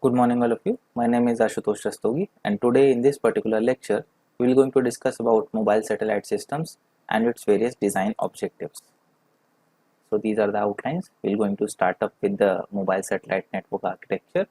Good morning all of you. My name is Ashutosh Rastogi and today in this particular lecture we will going to discuss about mobile satellite systems and its various design objectives. So these are the outlines. We are going to start up with the mobile satellite network architecture,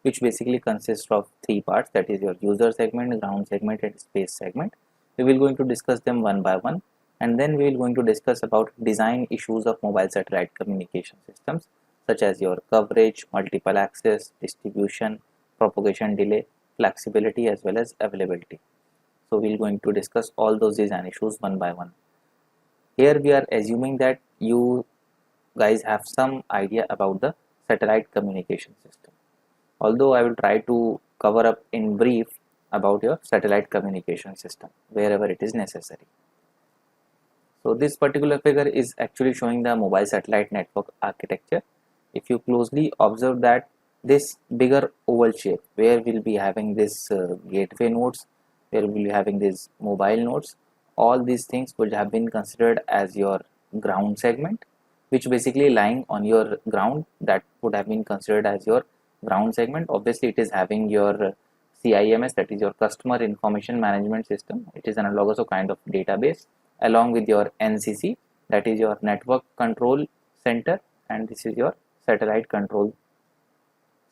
which basically consists of three parts, that is your user segment, ground segment and space segment. We will going to discuss them one by one, and then we will going to discuss about design issues of mobile satellite communication systems such as your coverage, multiple access, distribution, propagation delay, flexibility as well as availability. So we are going to discuss all those design issues one by one. Here we are assuming that you guys have some idea about the satellite communication system, although I will try to cover up in brief about your satellite communication system wherever it is necessary. So this particular figure is actually showing the mobile satellite network architecture. If you closely observe that this bigger oval shape where we'll be having this gateway nodes, where we'll be having these mobile nodes, all these things would have been considered as your ground segment, which basically lying on your ground, that would have been considered as your ground segment. Obviously it is having your CIMS, that is your customer information management system. It is analogous of kind of database, along with your NCC, that is your network control center, and this is your satellite control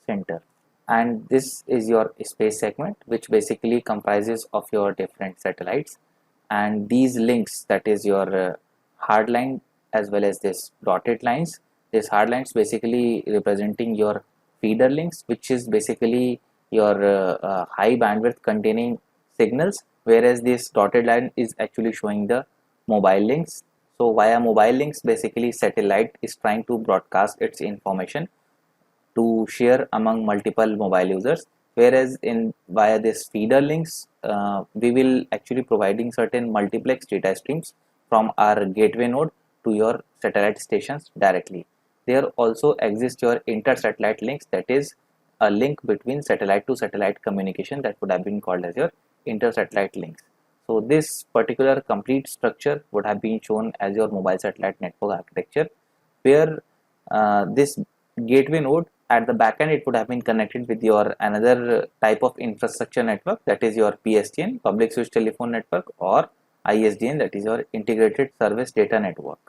center. And this is your space segment, which basically comprises of your different satellites, and these links, that is your hard line as well as this dotted lines. These hard lines basically representing your feeder links, which is basically your high bandwidth containing signals, whereas this dotted line is actually showing the mobile links. So via mobile links, basically satellite is trying to broadcast its information to share among multiple mobile users, whereas in via this feeder links we will actually providing certain multiplex data streams from our gateway node to your satellite stations directly. There also exists your inter-satellite links, that is a link between satellite to satellite communication, that would have been called as your inter-satellite links. So this particular complete structure would have been shown as your mobile satellite network architecture, where this gateway node at the backend, it would have been connected with your another type of infrastructure network, that is your PSTN, public switch telephone network, or ISDN, that is your integrated service data network.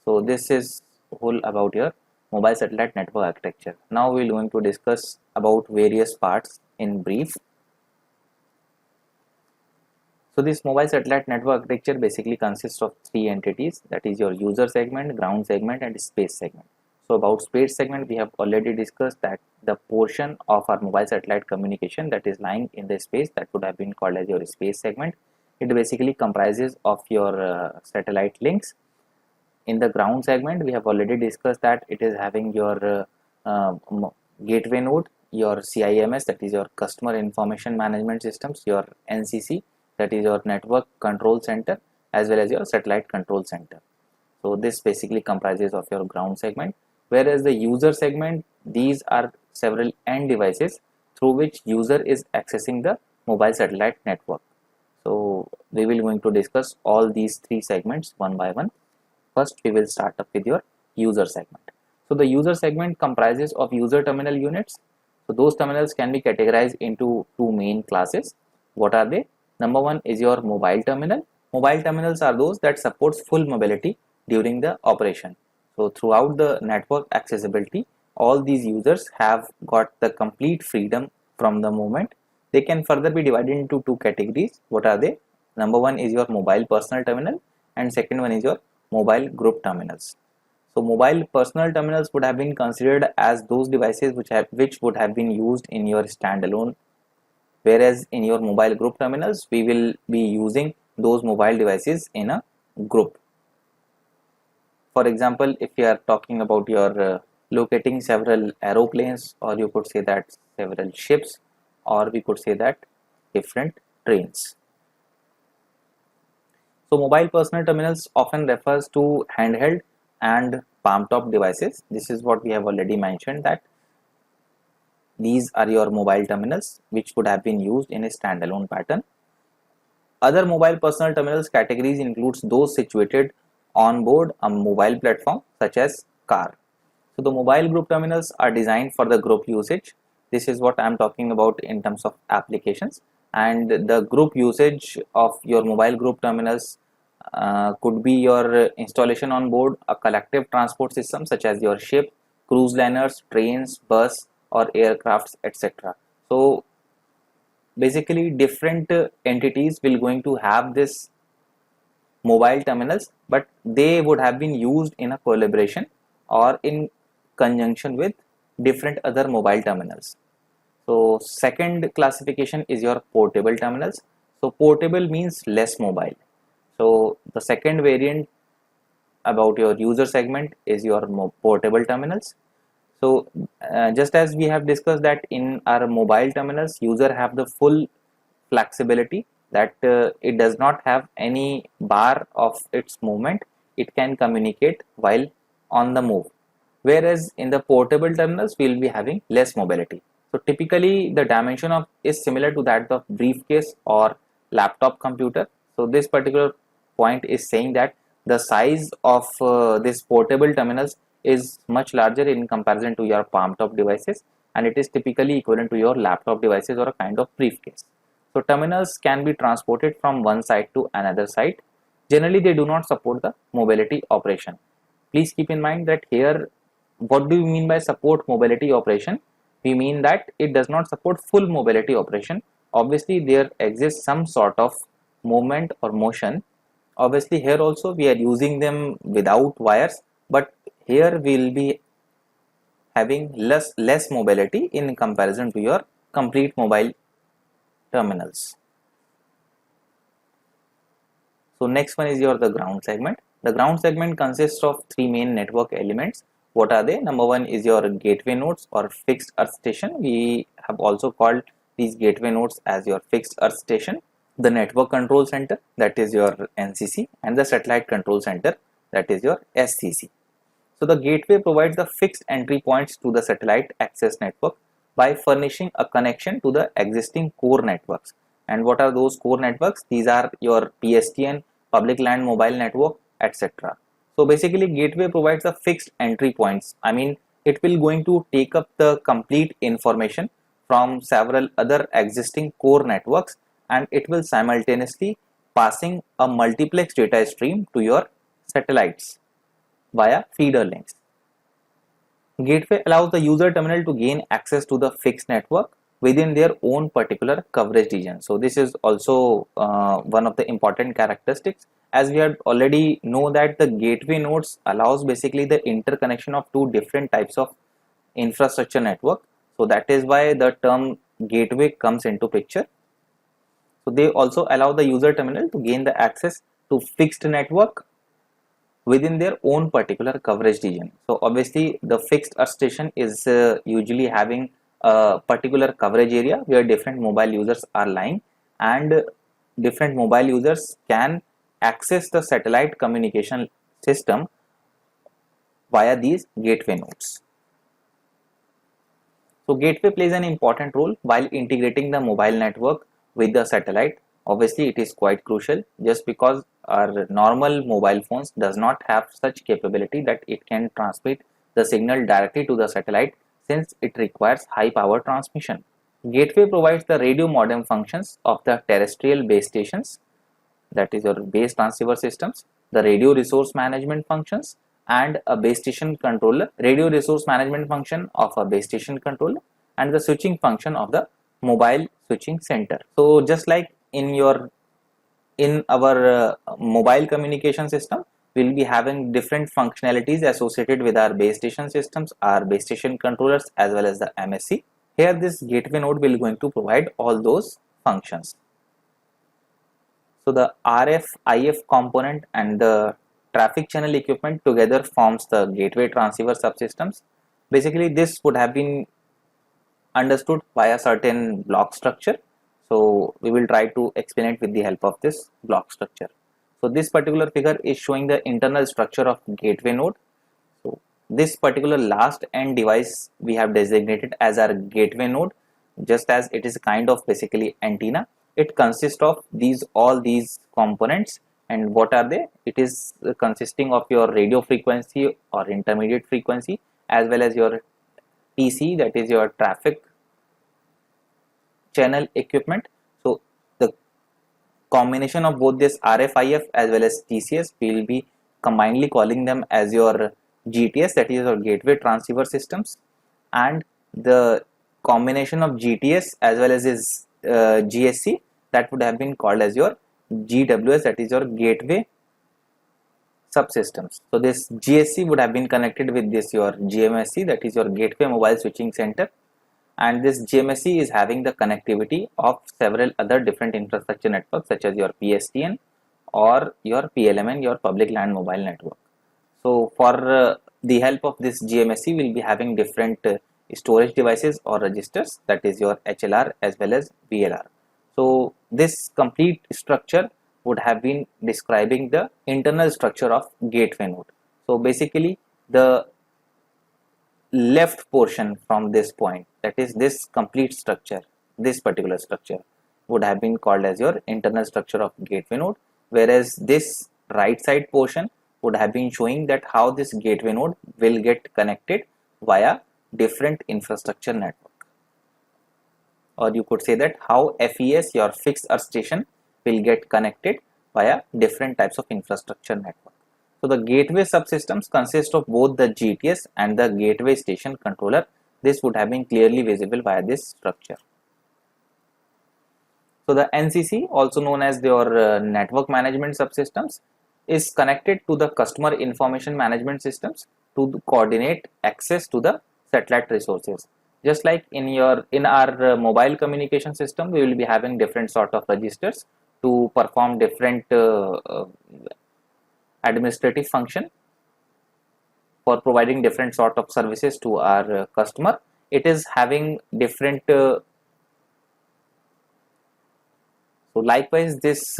So this is whole about your mobile satellite network architecture. Now we are going to discuss about various parts in brief. So this mobile satellite network architecture basically consists of three entities, that is your user segment, ground segment and space segment. So about space segment, we have already discussed that the portion of our mobile satellite communication that is lying in the space, that would have been called as your space segment. It basically comprises of your satellite links. In the ground segment, we have already discussed that it is having your gateway node, your CIMS, that is your customer information management systems, your NCC, that is your network control center, as well as your satellite control center. So this basically comprises of your ground segment, whereas the user segment, these are several end devices through which user is accessing the mobile satellite network. So we will going to discuss all these three segments one by one. First we will start up with your user segment. So the user segment comprises of user terminal units. So those terminals can be categorized into two main classes. What are they? Number one is your mobile terminal. Mobile terminals are those that supports full mobility during the operation. So throughout the network accessibility, all these users have got the complete freedom from the movement. They can further be divided into two categories. What are they? Number one is your mobile personal terminal, and second one is your mobile group terminals. So mobile personal terminals would have been considered as those devices which would have been used in your standalone, whereas in your mobile group terminals we will be using those mobile devices in a group. For example, if you are talking about your locating several aeroplanes, or you could say that several ships, or we could say that different trains. So mobile personal terminals often refers to handheld and palm top devices. This is what we have already mentioned, that these are your mobile terminals which would have been used in a standalone pattern. Other mobile personal terminals categories includes those situated on board a mobile platform such as car. So the mobile group terminals are designed for the group usage. This is what I am talking about in terms of applications. And the group usage of your mobile group terminals could be your installation on board a collective transport system such as your ship, cruise liners, trains, bus or aircrafts, etc. So basically different entities will going to have this mobile terminals, but they would have been used in a collaboration or in conjunction with different other mobile terminals. So second classification is your portable terminals. So portable means less mobile. So the second variant about your user segment is your portable terminals. So just as we have discussed that in our mobile terminals, user have the full flexibility that it does not have any bar of its movement. It can communicate while on the move. Whereas in the portable terminals, we will be having less mobility. So typically the dimension of is similar to that of briefcase or laptop computer. So this particular point is saying that the size of this portable terminals is much larger in comparison to your palm top devices, and it is typically equivalent to your laptop devices or a kind of briefcase. So terminals can be transported from one site to another site. Generally they do not support the mobility operation. Please keep in mind that here, what do we mean by support mobility operation? We mean that it does not support full mobility operation. Obviously there exists some sort of movement or motion. Obviously here also we are using them without wires, but here we will be having less mobility in comparison to your complete mobile terminals. So next one is the ground segment. The ground segment consists of three main network elements. What are they? Number one is your gateway nodes or fixed earth station. We have also called these gateway nodes as your fixed earth station. The network control center, that is your NCC, and the satellite control center, that is your SCC. So the gateway provides the fixed entry points to the satellite access network by furnishing a connection to the existing core networks. And what are those core networks? These are your PSTN, public land mobile network, etc. So basically gateway provides the fixed entry points. I mean, it will going to take up the complete information from several other existing core networks, and it will simultaneously passing a multiplex data stream to your satellites via feeder links. Gateway allows the user terminal to gain access to the fixed network within their own particular coverage region. So this is also one of the important characteristics, as we had already know that the gateway nodes allows basically the interconnection of two different types of infrastructure network. So that is why the term gateway comes into picture. So they also allow the user terminal to gain the access to fixed network within their own particular coverage region. So obviously the fixed earth station is usually having a particular coverage area where different mobile users are lying, and different mobile users can access the satellite communication system via these gateway nodes. So gateway plays an important role while integrating the mobile network with the satellite. Obviously it is quite crucial, just because our normal mobile phones does not have such capability that it can transmit the signal directly to the satellite, since it requires high power transmission. Gateway provides the radio modem functions of the terrestrial base stations, that is your base transceiver systems, the radio resource management functions, and a base station controller, radio resource management function of a base station controller, and the switching function of the mobile switching center. So just like in our mobile communication system, we will be having different functionalities associated with our base station systems, our base station controllers, as well as the MSC. Here this gateway node will going to provide all those functions. So the RF, IF component and the traffic channel equipment together forms the gateway transceiver subsystems. Basically this would have been understood by a certain block structure. So we will try to explain it with the help of this block structure. So this particular figure is showing the internal structure of gateway node. So this particular last end device we have designated as our gateway node, just as it is a kind of basically antenna. It consists of all these components, and what are they? It is consisting of your radio frequency or intermediate frequency, as well as your TC, that is your traffic channel equipment. So the combination of both this RFIF as well as TCS, we will be combinedly calling them as your GTS, that is your gateway transceiver systems, and the combination of GTS as well as this GSC, that would have been called as your GWS, that is your gateway subsystems. So this GSC would have been connected with this your GMSC, that is your gateway mobile switching center, and this GMSC is having the connectivity of several other different infrastructure networks such as your PSTN or your PLMN, your public land mobile network. So for the help of this GMSC, we will be having different storage devices or registers, that is your HLR as well as VLR. So this complete structure would have been describing the internal structure of gateway node. So basically the left portion from this point, that is this complete structure, this particular structure would have been called as your internal structure of gateway node, whereas this right side portion would have been showing that how this gateway node will get connected via different infrastructure network, or you could say that how FES, your fixed earth station, will get connected via different types of infrastructure network. So the gateway subsystems consist of both the GTS and the gateway station controller. This would have been clearly visible via this structure. So the NCC, also known as your network management subsystems, is connected to the customer information management systems to coordinate access to the satellite resources. Just like in our mobile communication system, we will be having different sort of registers to perform different administrative function for providing different sort of services to our customer. It is having different so likewise this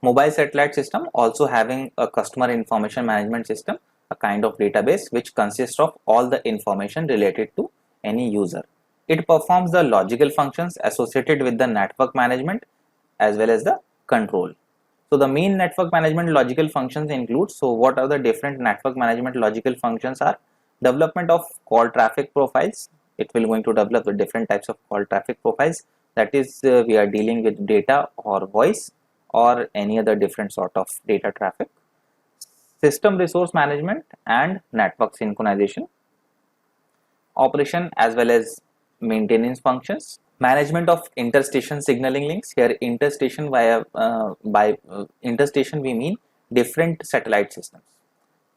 mobile satellite system also having a customer information management system, a kind of database which consists of all the information related to any user. It performs the logical functions associated with the network management as well as the control. So the main network management logical functions include, so what are the different network management logical functions are: development of call traffic profiles. It will going to develop the different types of call traffic profiles, that is we are dealing with data or voice or any other different sort of data traffic. System resource management and network synchronization, operation as well as maintenance functions, management of interstation signaling links. Here interstation by interstation we mean different satellite systems.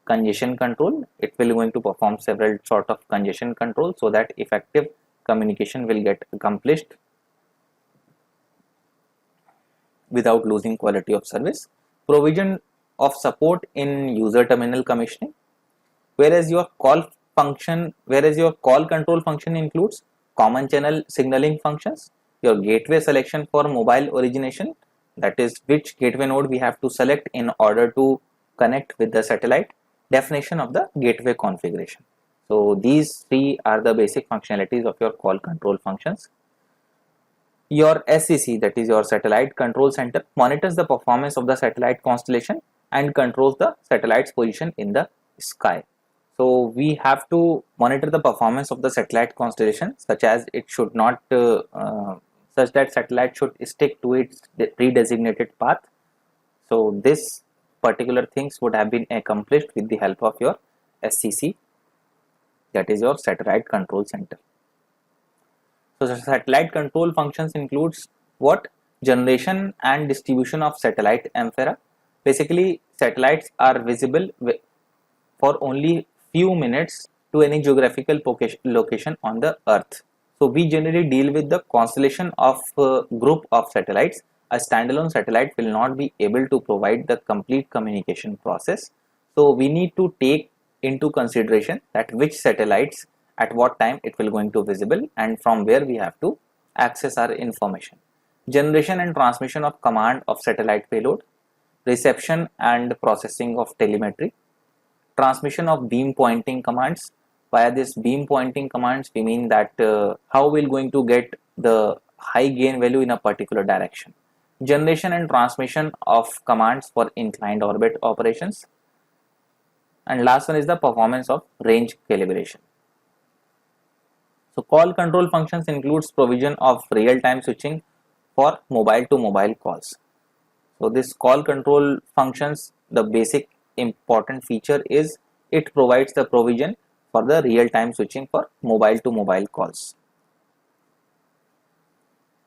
Congestion control, it will going to perform several sort of congestion control so that effective communication will get accomplished without losing quality of service. Provision of support in user terminal commissioning, whereas your call control function includes common channel signaling functions, your gateway selection for mobile origination, that is which gateway node we have to select in order to connect with the satellite, definition of the gateway configuration. So these three are the basic functionalities of your call control functions. Your SCC, that is your satellite control center, monitors the performance of the satellite constellation and controls the satellite's position in the sky. So we have to monitor the performance of the satellite constellation, such as it should not such that satellite should stick to its pre-designated path. So this particular things would have been accomplished with the help of your SCC, that is your satellite control center. So the satellite control functions includes what? Generation and distribution of satellite amphera. Basically satellites are visible for only few minutes to any geographical location on the earth. So we generally deal with the constellation of group of satellites. A standalone satellite will not be able to provide the complete communication process. So we need to take into consideration that which satellites at what time it will going to visible and from where we have to access our information. Generation and transmission of command of satellite payload, reception and processing of telemetry, transmission of beam pointing commands. Via this beam pointing commands we mean that how we're going to get the high gain value in a particular direction. Generation and transmission of commands for inclined orbit operations, and last one is the performance of range calibration. So call control functions includes provision of real-time switching for mobile to mobile calls. So this call control functions, the basic important feature is it provides the provision for the real-time switching for mobile to mobile calls.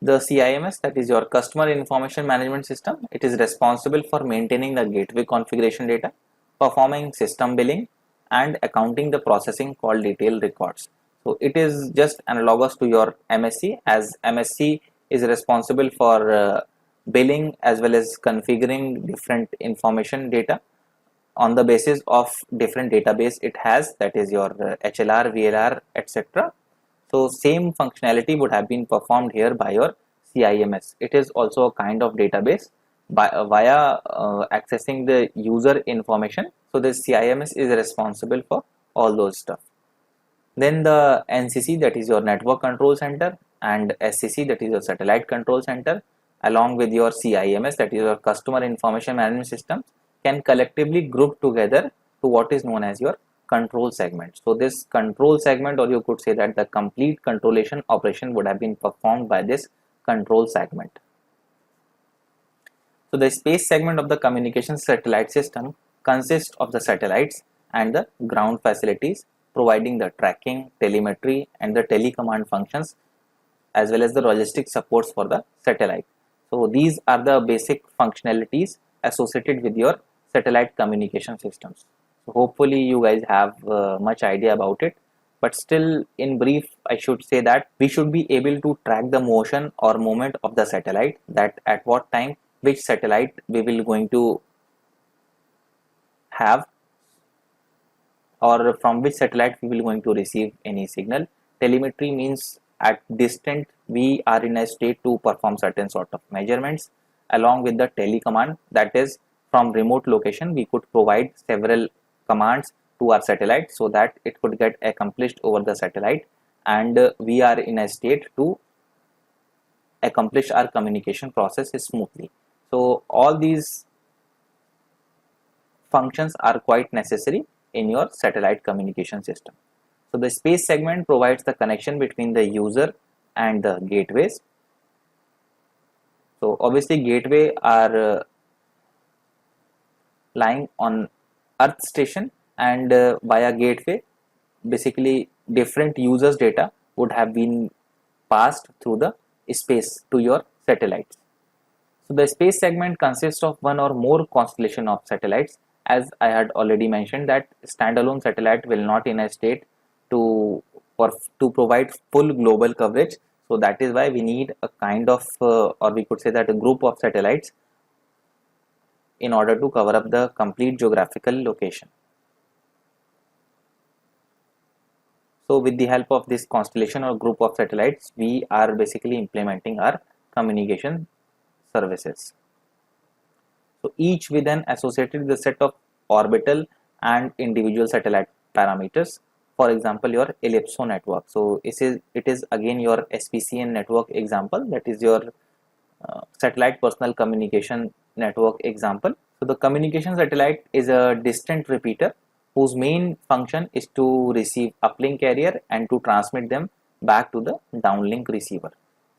The CIMS, that is your Customer Information Management System, it is responsible for maintaining the gateway configuration data, performing system billing, and accounting the processing call detail records. So it is just analogous to your MSC, as MSC is responsible for billing as well as configuring different information data on the basis of different database it has, that is your HLR, VLR, etc. So same functionality would have been performed here by your CIMS. It is also a kind of database via accessing the user information. So this CIMS is responsible for all those stuff. Then the NCC, that is your Network Control Center, and SCC, that is your Satellite Control Center, along with your CIMS, that is your Customer Information Management System, can collectively group together to what is known as your control segment. So this control segment, or you could say that the complete controlation operation would have been performed by this control segment. So the space segment of the communication satellite system consists of the satellites and the ground facilities, providing the tracking, telemetry, and the telecommand functions, as well as the logistic supports for the satellite. So these are the basic functionalities associated with your satellite communication systems. So hopefully you guys have much idea about it, but still in brief I should say that we should be able to track the motion or movement of the satellite, that at what time which satellite we will going to have, or from which satellite we will going to receive any signal. Telemetry means at distant we are in a state to perform certain sort of measurements, along with the telecommand, that is from remote location we could provide several commands to our satellite so that it could get accomplished over the satellite, and we are in a state to accomplish our communication process smoothly. So all these functions are quite necessary in your satellite communication system. So the space segment provides the connection between the user and the gateways. So obviously gateway are lying on Earth station, and via gateway basically different users data would have been passed through the space to your satellites. So the space segment consists of one or more constellation of satellites. As I had already mentioned that standalone satellite will not in a state to provide full global coverage. So that is why we need a kind of or we could say that a group of satellites in order to cover up the complete geographical location. So with the help of this constellation or group of satellites, we are basically implementing our communication services. So each with an associated with a set of orbital and individual satellite parameters. For example, your ellipso network. So it is again your SPCN network example, that is your satellite personal communication network example. So the communication satellite is a distant repeater whose main function is to receive uplink carrier and to transmit them back to the downlink receiver.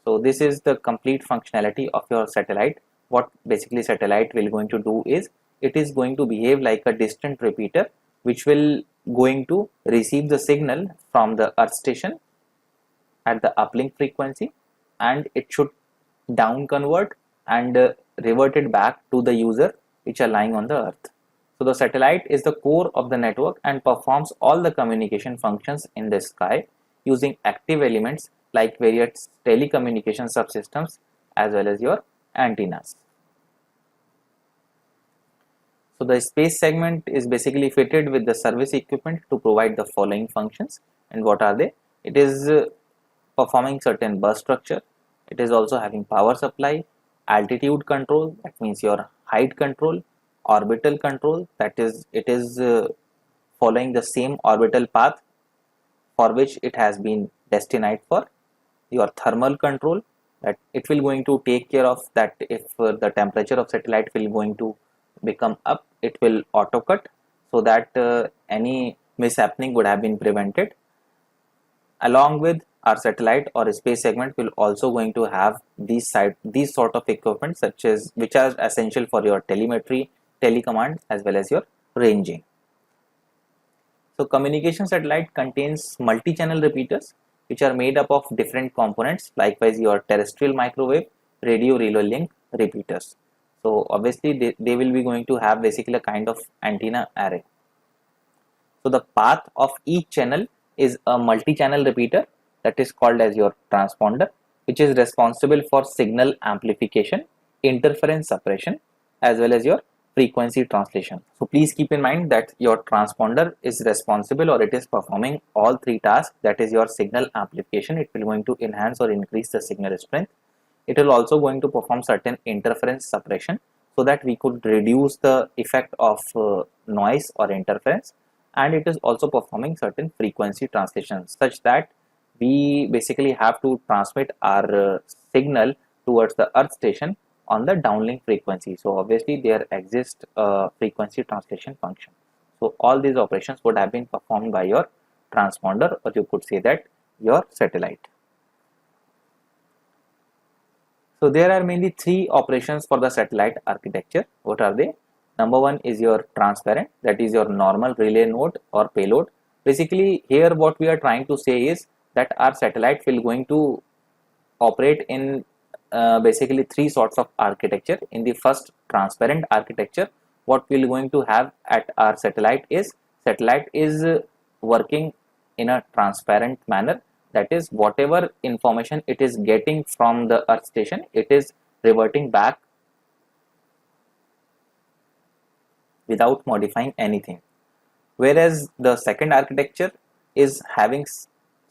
So this is the complete functionality of your satellite. What basically satellite will going to do is it is going to behave like a distant repeater which will going to receive the signal from the Earth station at the uplink frequency, and it should down convert and revert it back to the user which are lying on the Earth. So the satellite is the core of the network and performs all the communication functions in the sky using active elements like various telecommunication subsystems as well as your antennas. So the space segment is basically fitted with the service equipment to provide the following functions. And what are they? It is performing certain bus structure. It is also having power supply, altitude control, that means your height control, orbital control, that is it is following the same orbital path for which it has been destined for. Your thermal control, that it will going to take care of that if the temperature of satellite will going to become up, it will auto cut so that any mishappening would have been prevented. Along with our satellite or space segment will also going to have these sort of equipment, such as which are essential for your telemetry, telecommand, as well as your ranging. So communication satellite contains multi-channel repeaters which are made up of different components, likewise your terrestrial microwave, radio relay link repeaters. So obviously they will be going to have basically a kind of antenna array. So the path of each channel is a multi-channel repeater that is called as your transponder, which is responsible for signal amplification, interference suppression, as well as your frequency translation. So please keep in mind that your transponder is responsible, or it is performing all three tasks. That is your signal amplification. It will going to enhance or increase the signal strength. It will also going to perform certain interference suppression so that we could reduce the effect of noise or interference, and it is also performing certain frequency translations such that we basically have to transmit our signal towards the earth station on the downlink frequency. So obviously there exists a frequency translation function. So all these operations would have been performed by your transponder, or you could say that your satellite. So there are mainly three operations for the satellite architecture. What are they? Number one is your transparent, that is your normal relay node or payload. Basically here what we are trying to say is that our satellite will going to operate in basically three sorts of architecture. In the first, transparent architecture, what we are going to have at our satellite is working in a transparent manner. That is, whatever information it is getting from the earth station, it is reverting back without modifying anything. Whereas the second architecture is having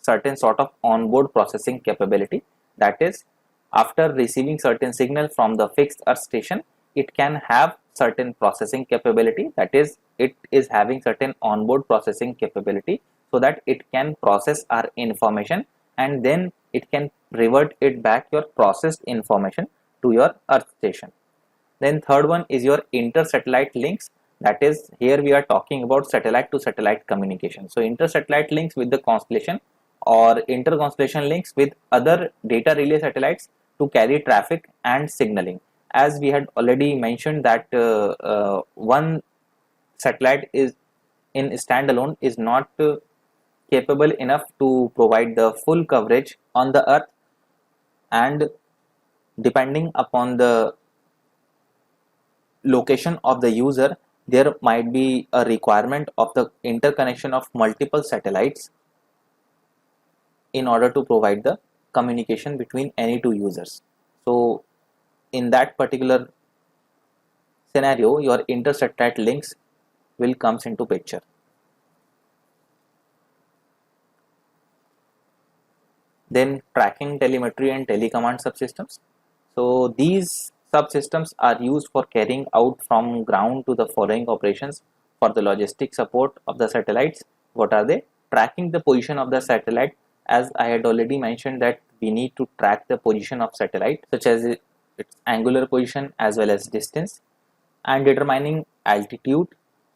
certain sort of onboard processing capability. That is, after receiving certain signal from the fixed earth station, it can have certain processing capability. That is, it is having certain onboard processing capability so that it can process our information and then it can revert it back your processed information to your earth station. Then third one is your inter-satellite links. That is, here we are talking about satellite to satellite communication. So inter-satellite links with the constellation or inter-constellation links with other data relay satellites to carry traffic and signaling. As we had already mentioned that one satellite is in standalone is not capable enough to provide the full coverage on the earth, and depending upon the location of the user, there might be a requirement of the interconnection of multiple satellites in order to provide the communication between any two users. So in that particular scenario, your inter-satellite links will comes into picture. Then tracking, telemetry and telecommand subsystems. So these subsystems are used for carrying out from ground to the following operations for the logistic support of the satellites. What are they? Tracking the position of the satellite. As I had already mentioned that we need to track the position of satellite, such as its angular position as well as distance, and determining altitude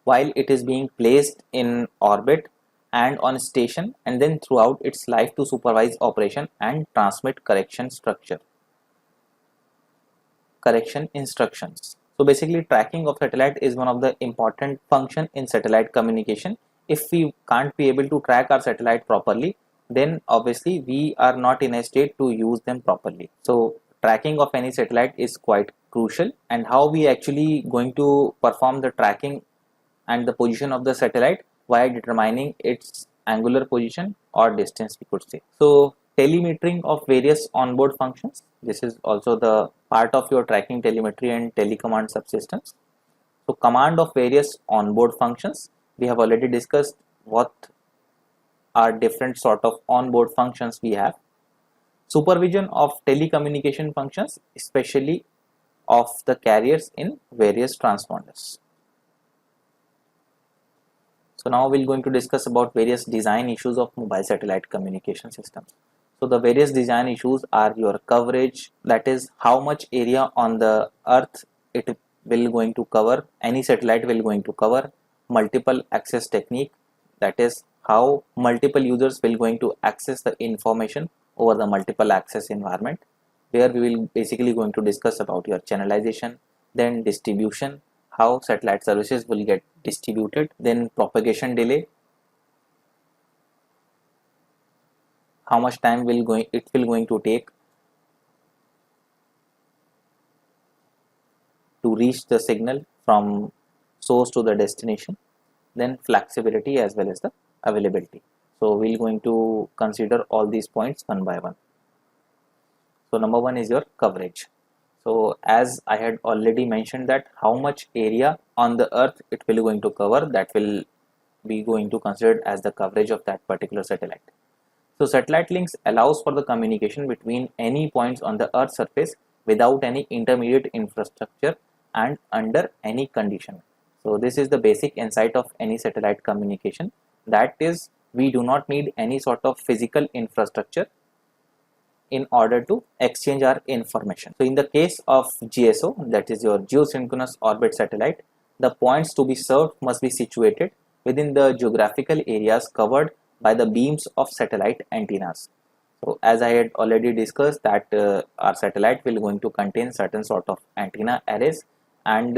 while it is being placed in orbit and on station, and then throughout its life to supervise operation and transmit correction instructions. So basically tracking of satellite is one of the important function in satellite communication. If we can't be able to track our satellite properly, then obviously we are not in a state to use them properly. So tracking of any satellite is quite crucial, and how we actually going to perform the tracking and the position of the satellite by determining its angular position or distance, we could say. So telemetering of various onboard functions, this is also the part of your tracking, telemetry and telecommand subsystems. So command of various onboard functions, we have already discussed what are different sort of onboard functions we have. Supervision of telecommunication functions, especially of the carriers in various transponders. So now we're going to discuss about various design issues of mobile satellite communication systems. So the various design issues are your coverage, that is how much area on the earth it will going to cover, any satellite will going to cover. Multiple access technique, that is how multiple users will going to access the information over the multiple access environment, where we will basically going to discuss about your channelization, then distribution, how satellite services will get distributed, then propagation delay, how much time it will going to take to reach the signal from source to the destination, then flexibility as well as the availability. So we're going to consider all these points one by one. So number one is your coverage. So as I had already mentioned that how much area on the earth it will going to cover, that will be going to consider as the coverage of that particular satellite. So satellite links allows for the communication between any points on the earth surface without any intermediate infrastructure and under any condition. So this is the basic insight of any satellite communication, that is, we do not need any sort of physical infrastructure in order to exchange our information. So in the case of GSO, that is your geosynchronous orbit satellite, the points to be served must be situated within the geographical areas covered by the beams of satellite antennas. So as I had already discussed that our satellite will going to contain certain sort of antenna arrays, and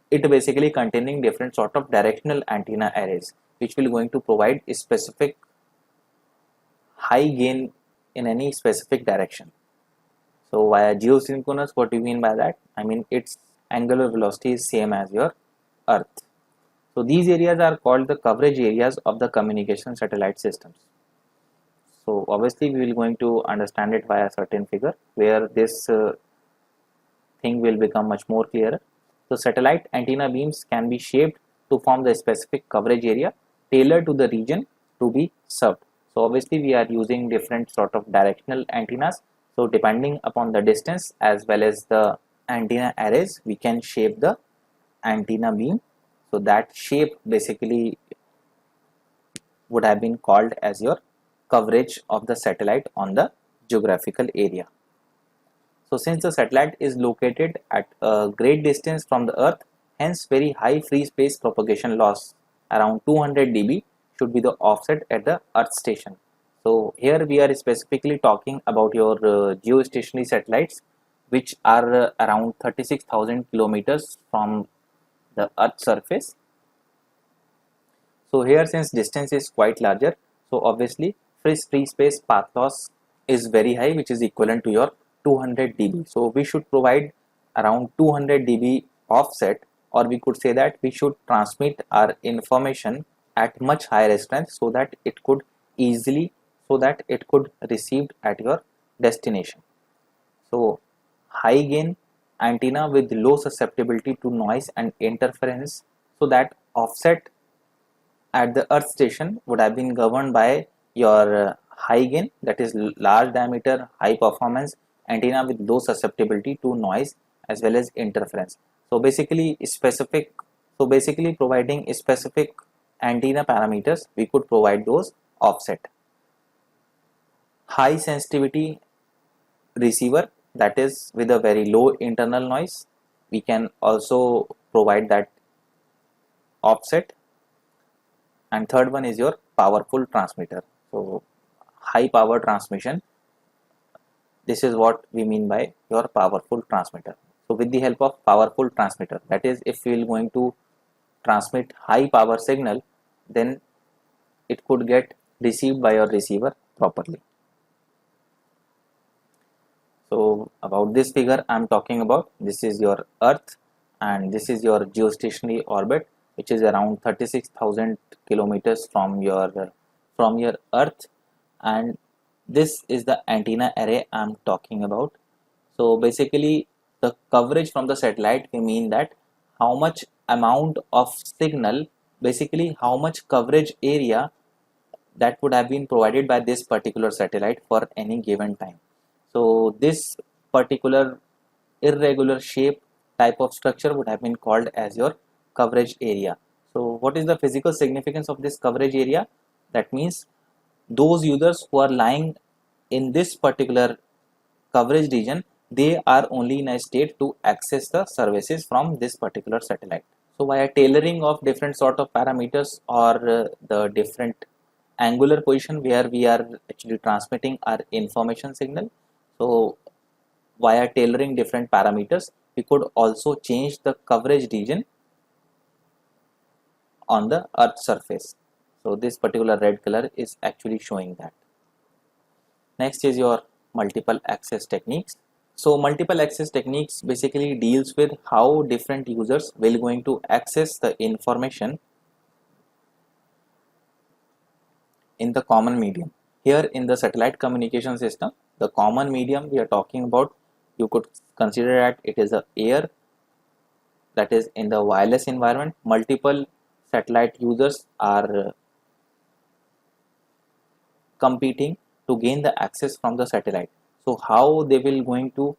it basically containing different sort of directional antenna arrays which will going to provide a specific high gain in any specific direction. So via geosynchronous, what do you mean by that? I mean its angular velocity is same as your earth. So these areas are called the coverage areas of the communication satellite systems. So obviously we will going to understand it via a certain figure where this thing will become much more clearer. So satellite antenna beams can be shaped to form the specific coverage area tailored to the region to be served. So obviously we are using different sort of directional antennas. So depending upon the distance as well as the antenna arrays, we can shape the antenna beam. So that shape basically would have been called as your coverage of the satellite on the geographical area. So since the satellite is located at a great distance from the earth, hence very high free space propagation loss around 200 dB should be the offset at the earth station. So here we are specifically talking about your geostationary satellites which are around 36,000 kilometers from the earth surface. So here since distance is quite larger, so obviously free space path loss is very high, which is equivalent to your 200 dB. So we should provide around 200 dB offset, or we could say that we should transmit our information at much higher strength so that it could received at your destination. So high gain antenna with low susceptibility to noise and interference, so that offset at the earth station would have been governed by your high gain, that is large diameter high performance antenna with low susceptibility to noise as well as interference. So basically providing specific antenna parameters, we could provide those offset. High sensitivity receiver, that is with a very low internal noise, we can also provide that offset. And third one is your powerful transmitter. So high power transmission, this is what we mean by your powerful transmitter. So with the help of powerful transmitter, that is if we are going to transmit high power signal, then it could get received by your receiver properly. So about this figure I am talking about, this is your earth and this is your geostationary orbit, which is around 36,000 kilometers from your earth, and this is the antenna array I am talking about. So basically the coverage from the satellite, we mean that how much amount of signal, basically how much coverage area that would have been provided by this particular satellite for any given time. So this particular irregular shape type of structure would have been called as your coverage area. So what is the physical significance of this coverage area? That means those users who are lying in this particular coverage region, they are only in a state to access the services from this particular satellite. So via tailoring of different sort of parameters or the different angular position where we are actually transmitting our information signal. So via tailoring different parameters, we could also change the coverage region on the earth surface. So this particular red color is actually showing that. Next is your multiple access techniques. So multiple access techniques basically deals with how different users will going to access the information in the common medium. Here in the satellite communication system, the common medium we are talking about, you could consider that it is a air, that is in the wireless environment. Multiple satellite users are competing to gain the access from the satellite. So how they will going to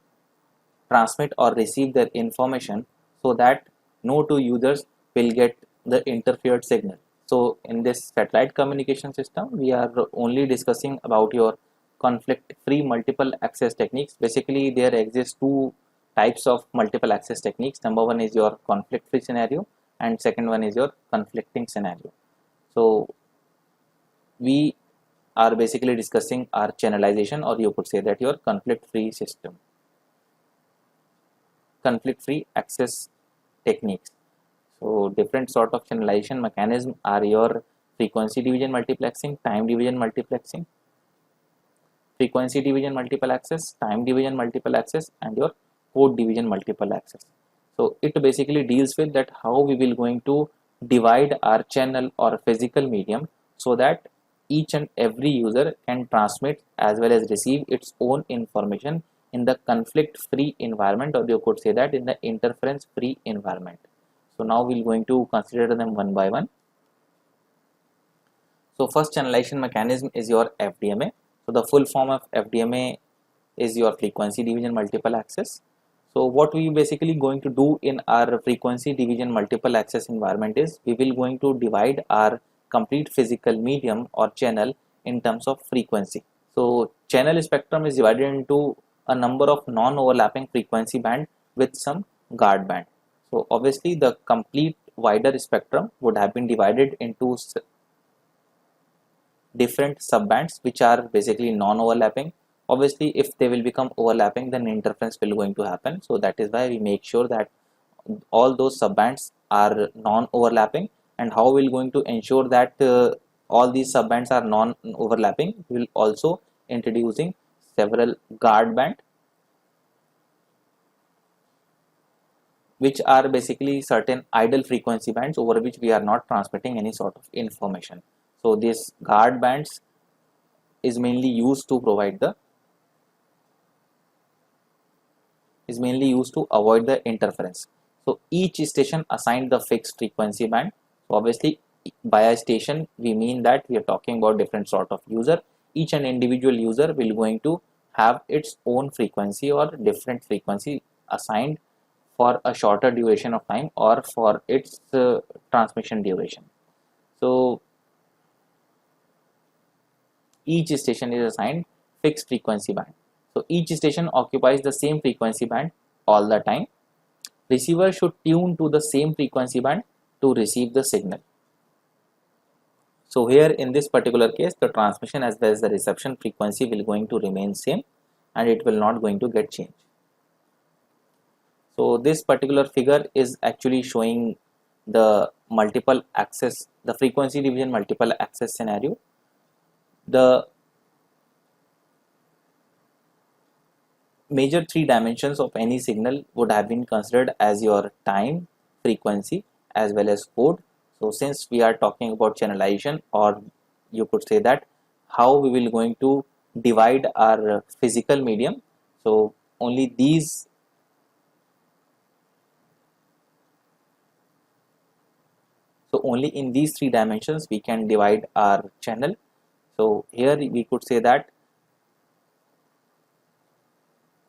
transmit or receive their information so that no two users will get the interfered signal. So in this satellite communication system, we are only discussing about your conflict free multiple access techniques. Basically there exist two types of multiple access techniques. Number one is your conflict free scenario and second one is your conflicting scenario. So we are basically discussing our channelization, or you could say that your conflict free system, conflict free access techniques. So different sort of channelization mechanism are your frequency division multiplexing, time division multiplexing, frequency division multiple access, time division multiple access, and your code division multiple access. So it basically deals with that how we will going to divide our channel or physical medium so that each and every user can transmit as well as receive its own information in the conflict free environment, or you could say that in the interference free environment. So now we're going to consider them one by one. So first channelization mechanism is your FDMA. So the full form of FDMA is your frequency division multiple access. So what we basically going to do in our frequency division multiple access environment is we will going to divide our complete physical medium or channel in terms of frequency. So channel spectrum is divided into a number of non-overlapping frequency band with some guard band. So obviously the complete wider spectrum would have been divided into different subbands which are basically non-overlapping. Obviously if they will become overlapping, then interference will going to happen. So that is why we make sure that all those subbands are non-overlapping. And how we will going to ensure that all these subbands are non-overlapping, we will also introducing several guard band which are basically certain idle frequency bands over which we are not transmitting any sort of information. So this guard bands is mainly used to provide the avoid the interference. So each station assigned the fixed frequency band. So obviously by a station we mean that we are talking about different sort of user. Each and individual user will going to have its own frequency or different frequency assigned for a shorter duration of time or for its transmission duration. So each station is assigned fixed frequency band. So each station occupies the same frequency band all the time. Receiver should tune to the same frequency band to receive the signal. So here in this particular case, the transmission as well as the reception frequency will going to remain same and it will not going to get changed. So this particular figure is actually showing the multiple access, the frequency division multiple access scenario. The major three dimensions of any signal would have been considered as your time, frequency as well as code. So since we are talking about channelization, or you could say that how we will going to divide our physical medium, so only these only in these three dimensions we can divide our channel. So here we could say that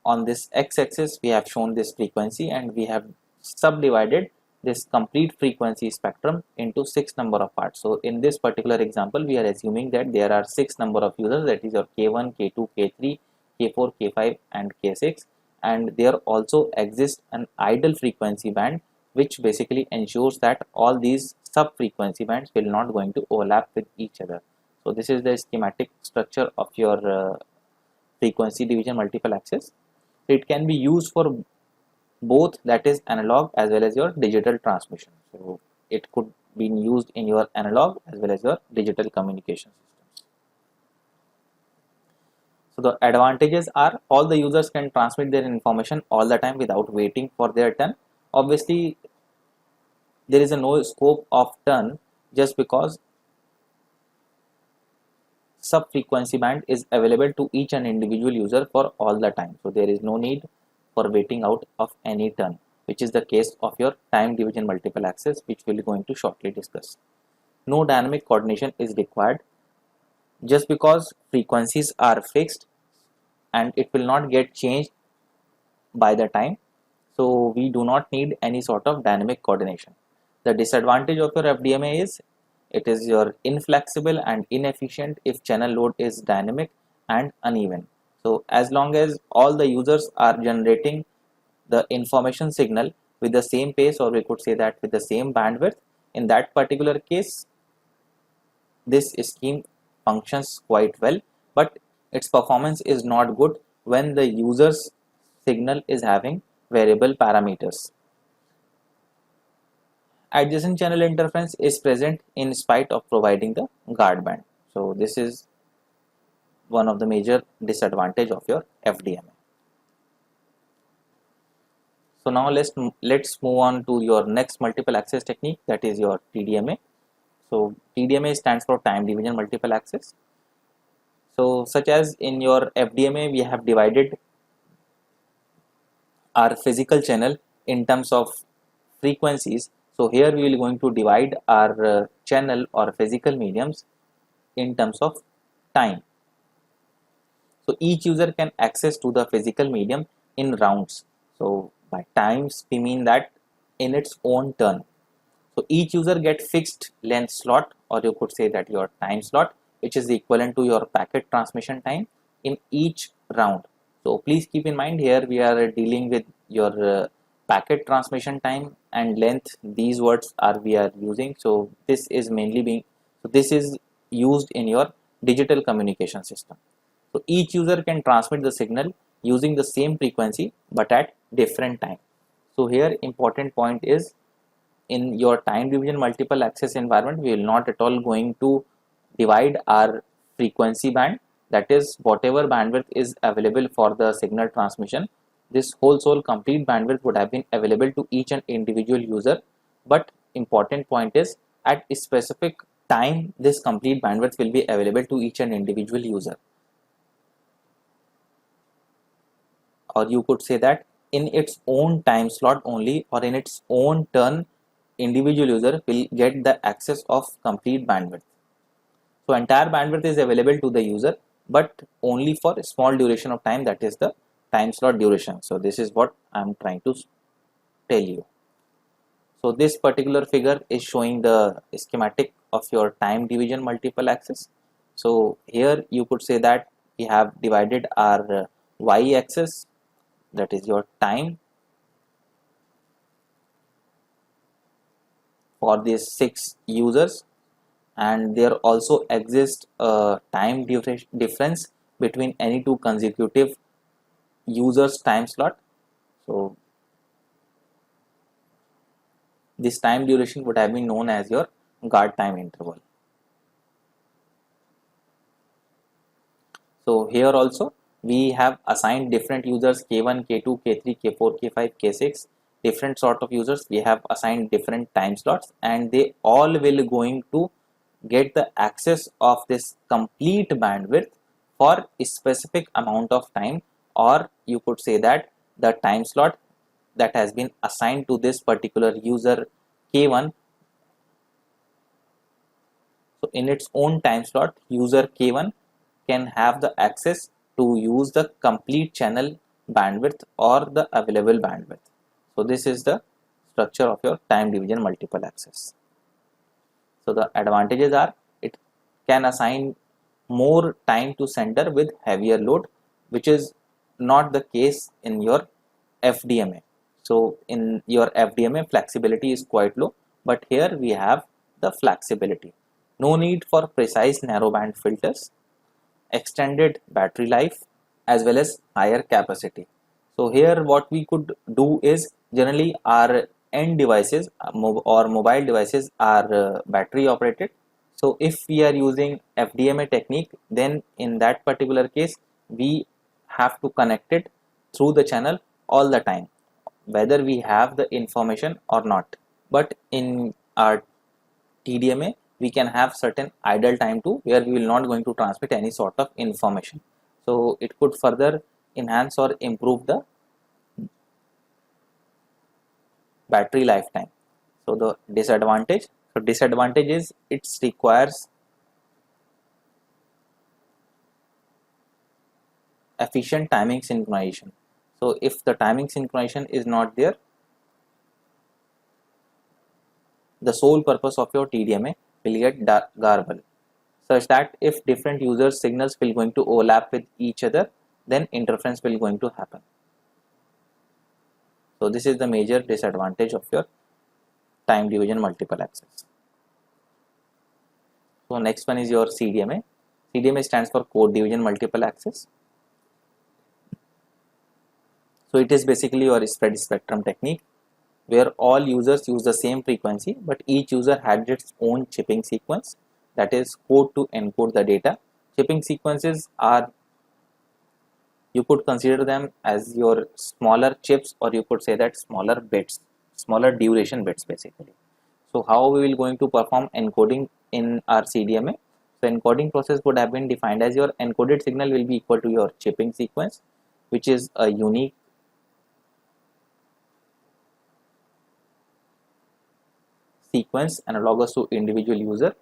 on this x-axis we have shown this frequency and we have subdivided this complete frequency spectrum into 6 number of parts. So in this particular example we are assuming that there are 6 number of users, that is your k1, k2, k3, k4, k5 and k6, and there also exists an idle frequency band which basically ensures that all these sub frequency bands will not going to overlap with each other. So this is the schematic structure of your frequency division multiple access. It can be used for both, that is analog as well as your digital transmission. So it could be used in your analog as well as your digital communication systems. So the advantages are all the users can transmit their information all the time without waiting for their turn. Obviously, there is a no scope of turn just because sub frequency band is available to each and individual user for all the time. So there is no need for waiting out of any turn, which is the case of your time division multiple access, which we will going to shortly discuss. No dynamic coordination is required just because frequencies are fixed and it will not get changed by the time. So we do not need any sort of dynamic coordination. The disadvantage of your FDMA is it is your inflexible and inefficient if channel load is dynamic and uneven. So as long as all the users are generating the information signal with the same pace, or we could say that with the same bandwidth, in that particular case this scheme functions quite well, but its performance is not good when the user's signal is having variable parameters. Adjacent channel interference is present in spite of providing the guard band. So this is one of the major disadvantage of your FDMA. So now let's move on to your next multiple access technique, that is your TDMA. So TDMA stands for time division multiple access. So such as in your FDMA we have divided our physical channel in terms of frequencies. So here we will going to divide our channel or physical mediums in terms of time. So each user can access to the physical medium in rounds. So by times we mean that in its own turn. So each user get fixed length slot, or you could say that your time slot, which is equivalent to your packet transmission time in each round. So please keep in mind here we are dealing with your packet transmission time and length. These words are we are using. So this is mainly this is used in your digital communication system. So each user can transmit the signal using the same frequency but at different time. So here important point is, in your time division multiple access environment we will not at all going to divide our frequency band, that is whatever bandwidth is available for the signal transmission, this whole complete bandwidth would have been available to each and individual user. But important point is, at a specific time this complete bandwidth will be available to each and individual user, or you could say that in its own time slot only, or in its own turn individual user will get the access of complete bandwidth. So entire bandwidth is available to the user, but only for a small duration of time, that is the time slot duration. So this is what I am trying to tell you. So this particular figure is showing the schematic of your time division multiple access. So here you could say that we have divided our y axis, that is your time, for these 6 users, and there also exists a time difference between any 2 consecutive users time slot. So this time duration would have been known as your guard time interval. So here also we have assigned different users K1, K2, K3, K4, K5, K6, different sort of users. We have assigned different time slots, and they all will going to get the access of this complete bandwidth for a specific amount of time, or you could say that the time slot that has been assigned to this particular user K1. So in its own time slot, user K1 can have the access to use the complete channel bandwidth or the available bandwidth. So this is the structure of your time division multiple access. So the advantages are, it can assign more time to sender with heavier load, which is not the case in your FDMA. So in your FDMA flexibility is quite low, but here we have the flexibility. No need for precise narrowband filters, extended battery life, as well as higher capacity. So here what we could do is, generally our end devices or mobile devices are battery operated. So if we are using FDMA technique, then in that particular case we have to connect it through the channel all the time, whether we have the information or not. But in our TDMA we can have certain idle time too, where we will not going to transmit any sort of information. So it could further enhance or improve the battery lifetime. So the disadvantage is it requires efficient timing synchronization. So if the timing synchronization is not there, the sole purpose of your TDMA will get garbled, such that if different users signals will going to overlap with each other, then interference will going to happen. So this is the major disadvantage of your time division multiple access. So next one is your CDMA. CDMA stands for code division multiple access. So it is basically your spread spectrum technique, where all users use the same frequency, but each user had its own chipping sequence, that is code to encode the data. Chipping sequences are, you could consider them as your smaller chips, or you could say that smaller bits, smaller duration bits basically. So how we will going to perform encoding in our CDMA? So encoding process would have been defined as your encoded signal will be equal to your chipping sequence, which is a unique sequence analogous to individual user.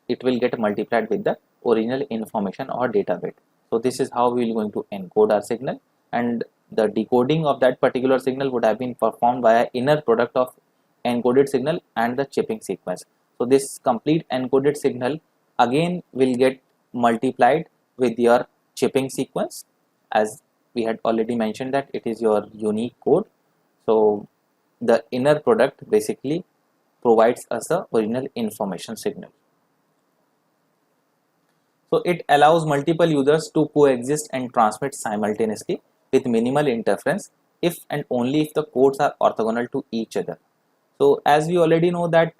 It will get multiplied with the original information or data bit. So this is how we are going to encode our signal, and the decoding of that particular signal would have been performed by an inner product of encoded signal and the chipping sequence. So this complete encoded signal again will get multiplied with your chipping sequence, as we had already mentioned that it is your unique code. So the inner product basically provides us the original information signal. So it allows multiple users to coexist and transmit simultaneously with minimal interference if and only if the codes are orthogonal to each other. So as we already know that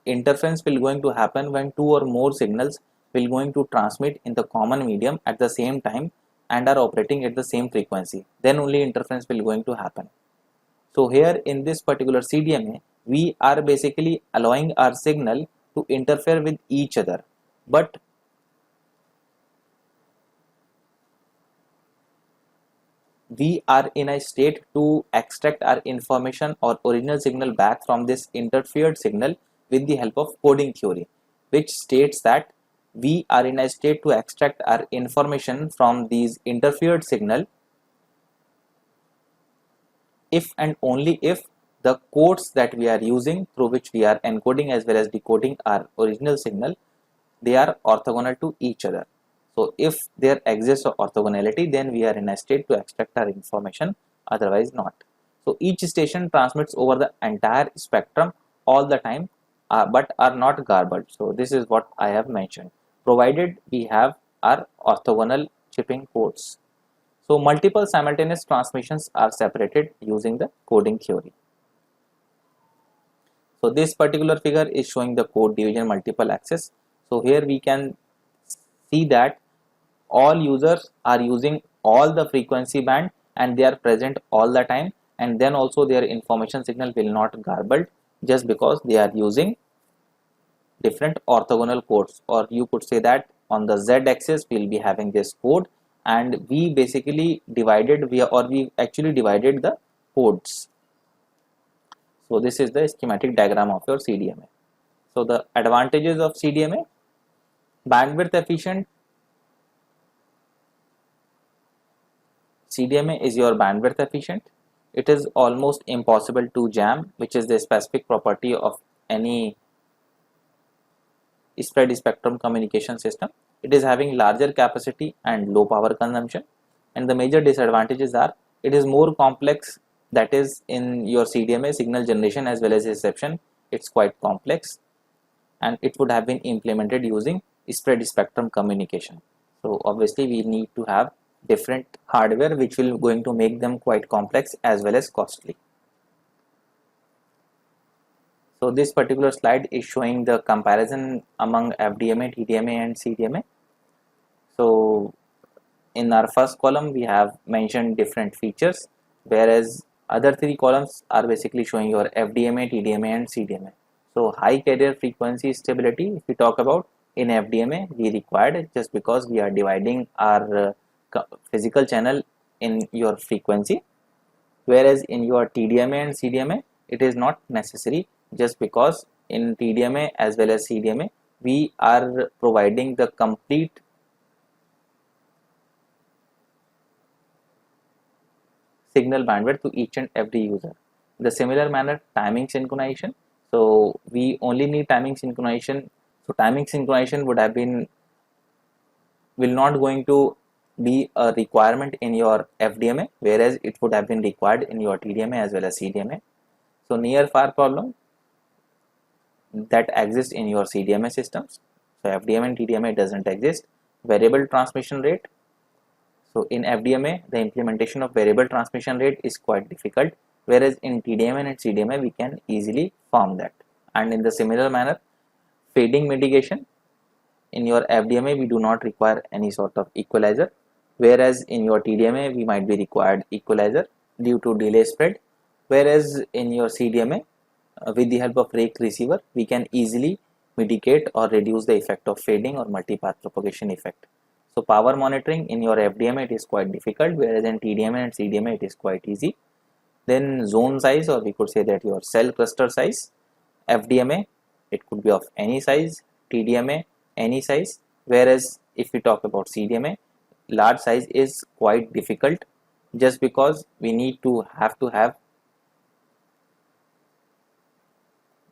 interference will going to happen when two or more signals will going to transmit in the common medium at the same time and are operating at the same frequency, then only interference will going to happen. So here in this particular CDMA, we are basically allowing our signal to interfere with each other, but we are in a state to extract our information or original signal back from this interfered signal with the help of coding theory, which states that we are in a state to extract our information from these interfered signal if and only if the codes that we are using through which we are encoding as well as decoding our original signal, they are orthogonal to each other. So if there exists orthogonality, then we are in a state to extract our information, otherwise not. So each station transmits over the entire spectrum all the time, but are not garbled. So this is what I have mentioned, provided we have our orthogonal chipping codes. So multiple simultaneous transmissions are separated using the coding theory. So this particular figure is showing the code division multiple access. So here we can see that all users are using all the frequency band and they are present all the time, and then also their information signal will not garbled just because they are using different orthogonal codes, or you could say that on the Z axis we will be having this code, and we basically divided we actually divided the codes. So this is the schematic diagram of your CDMA. So the advantages of CDMA: bandwidth efficient. CDMA is your bandwidth efficient. It is almost impossible to jam, which is the specific property of any spread spectrum communication system. It is having larger capacity and low power consumption, and the major disadvantages are it is more complex that is in your CDMA, signal generation as well as reception. It's quite complex, and it would have been implemented using spread spectrum communication. So obviously we need to have different hardware which will going to make them quite complex as well as costly. So this particular slide is showing the comparison among FDMA, TDMA and CDMA. So in our first column we have mentioned different features, whereas other three columns are basically showing your FDMA, TDMA and CDMA. So high carrier frequency stability, if we talk about, in FDMA we required it just because we are dividing our physical channel in your frequency, whereas in your TDMA and CDMA it is not necessary, just because in TDMA as well as CDMA we are providing the complete signal bandwidth to each and every user. The similar manner, timing synchronization. So we only need timing synchronization. So timing synchronization would have been, will not going to be a requirement in your FDMA, whereas it would have been required in your TDMA as well as CDMA. So near far problem that exists in your CDMA systems. So FDMA and TDMA doesn't exist. Variable transmission rate. So in FDMA the implementation of variable transmission rate is quite difficult, whereas in TDMA and CDMA we can easily form that. And in the similar manner, fading mitigation, in your FDMA we do not require any sort of equalizer, whereas in your TDMA we might be required equalizer due to delay spread, whereas in your CDMA with the help of rake receiver we can easily mitigate or reduce the effect of fading or multipath propagation effect. So power monitoring in your FDMA it is quite difficult, whereas in TDMA and CDMA it is quite easy. Then zone size, or we could say that your cell cluster size, FDMA it could be of any size, TDMA any size, whereas if we talk about CDMA, large size is quite difficult, just because we need to have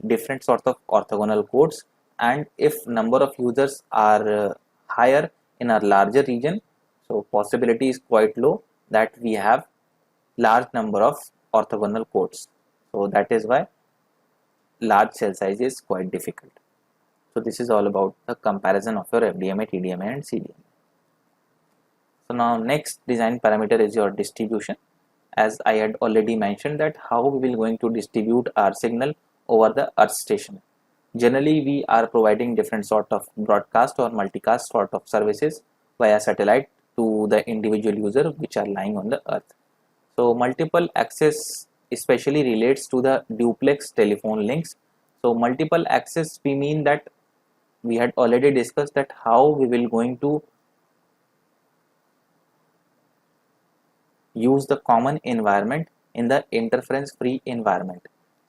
different sorts of orthogonal codes, and if number of users are higher in a larger region, so possibility is quite low that we have large number of orthogonal codes. So that is why large cell size is quite difficult. So this is all about the comparison of your FDMA, TDMA and CDMA. So now next design parameter is your distribution. As I had already mentioned that how we will going to distribute our signal over the earth station. Generally we are providing different sort of broadcast or multicast sort of services via satellite to the individual user which are lying on the earth. So multiple access especially relates to the duplex telephone links. So multiple access, we mean that we had already discussed that how we will going to use the common environment in the interference free environment.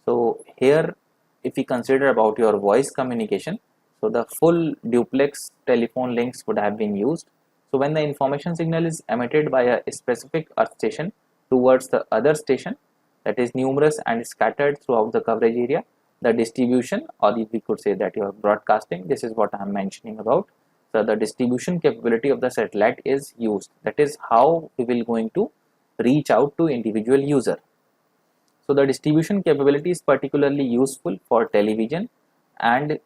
So here if we consider about your voice communication, so the full duplex telephone links would have been used. So when the information signal is emitted by a specific earth station towards the other station, that is numerous and scattered throughout the coverage area, the distribution, or we could say that your broadcasting, this is what I am mentioning about. So the distribution capability of the satellite is used. That is how we will going to reach out to individual user. So the distribution capability is particularly useful for television and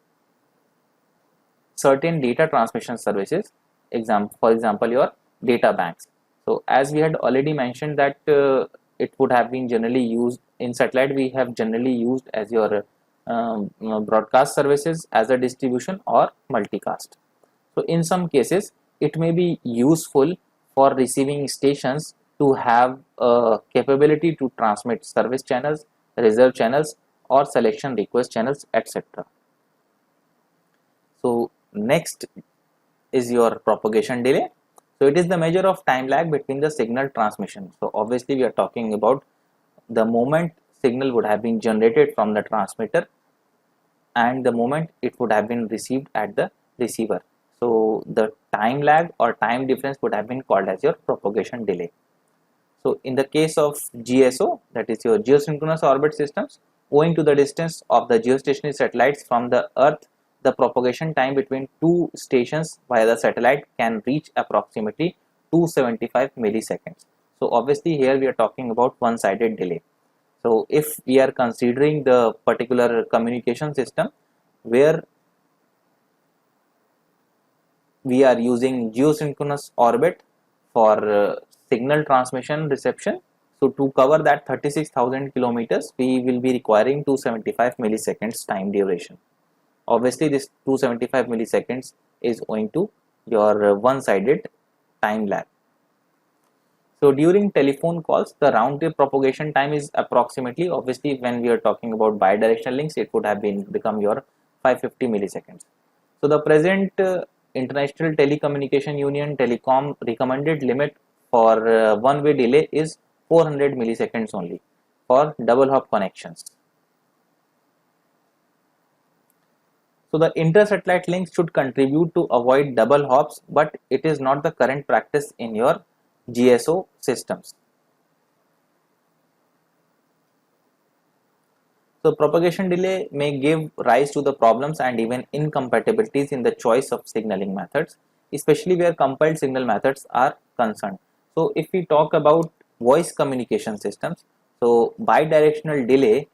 certain data transmission services, for example your data banks. So as we had already mentioned that it would have been generally used in satellite, we have generally used as your broadcast services as a distribution or multicast. So in some cases it may be useful for receiving stations to have a capability to transmit service channels, reserve channels or selection request channels, etc. So next is your propagation delay. So it is the measure of time lag between the signal transmission. So obviously we are talking about the moment signal would have been generated from the transmitter and the moment it would have been received at the receiver. So the time lag or time difference would have been called as your propagation delay. So in the case of GSO, that is your geosynchronous orbit systems, owing to the distance of the geostationary satellites from the earth, the propagation time between two stations via the satellite can reach approximately 275 milliseconds. So obviously here we are talking about one-sided delay. So if we are considering the particular communication system where we are using geosynchronous orbit for signal transmission reception, so to cover that 36,000 kilometers, we will be requiring 275 milliseconds time duration. Obviously, this 275 milliseconds is owing to your one-sided time lag. So during telephone calls, the round trip propagation time is approximately, obviously when we are talking about bidirectional links, it would have become your 550 milliseconds. So the present International Telecommunication Union Telecom recommended limit for one-way delay is 400 milliseconds only for double hop connections. So the inter-satellite links should contribute to avoid double hops, but it is not the current practice in your GSO systems. So propagation delay may give rise to the problems and even incompatibilities in the choice of signaling methods, especially where compiled signal methods are concerned. So if we talk about voice communication systems, so bidirectional delay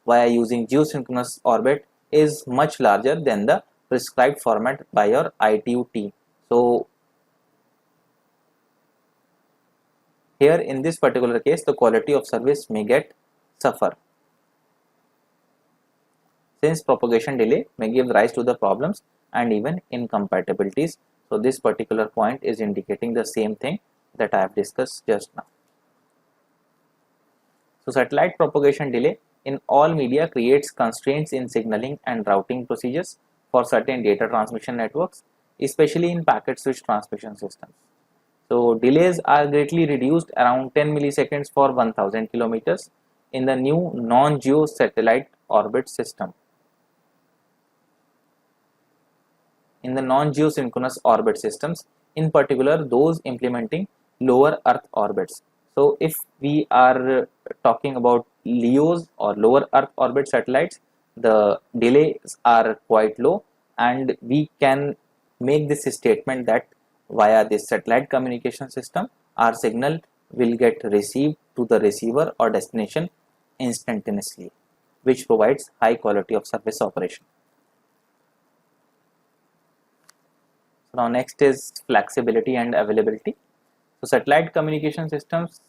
via using geosynchronous orbit is much larger than the prescribed format by your ITU-T. So here in this particular case, the quality of service may get suffer, since propagation delay may give rise to the problems and even incompatibilities. So this particular point is indicating the same thing that I have discussed just now. So satellite propagation delay in all media creates constraints in signaling and routing procedures for certain data transmission networks, especially in packet switch transmission systems. So delays are greatly reduced around 10 milliseconds for 1000 kilometers in the new non-geo satellite orbit system. In the non-geosynchronous orbit systems, in particular those implementing lower Earth orbits. So if we are talking about LEOs or lower Earth orbit satellites, the delays are quite low, and we can make this statement that via this satellite communication system, our signal will get received to the receiver or destination instantaneously, which provides high quality of service operation. So now next is flexibility and availability. So satellite communication systems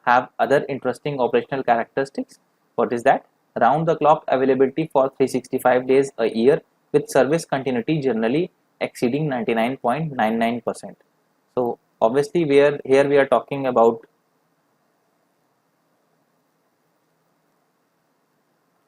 have other interesting operational characteristics. What is that? Round the clock availability for 365 days a year with service continuity generally exceeding 99.99%. So obviously here we are talking about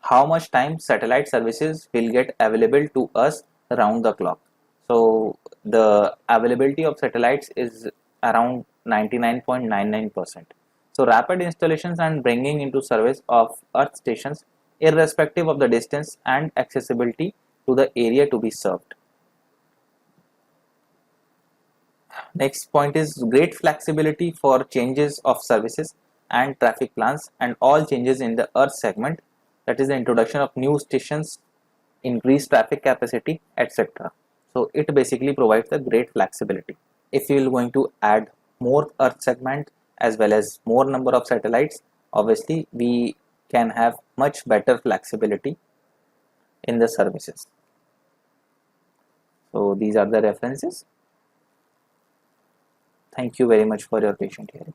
how much time satellite services will get available to us around the clock. So the availability of satellites is around 99.99%. So rapid installations and bringing into service of earth stations irrespective of the distance and accessibility to the area to be served. Next point is great flexibility for changes of services and traffic plans and all changes in the earth segment, that is the introduction of new stations, increased traffic capacity, etc. So it basically provides a great flexibility. If we are going to add more earth segment as well as more number of satellites, obviously we can have much better flexibility in the services. So these are the references. Thank you very much for your patient hearing.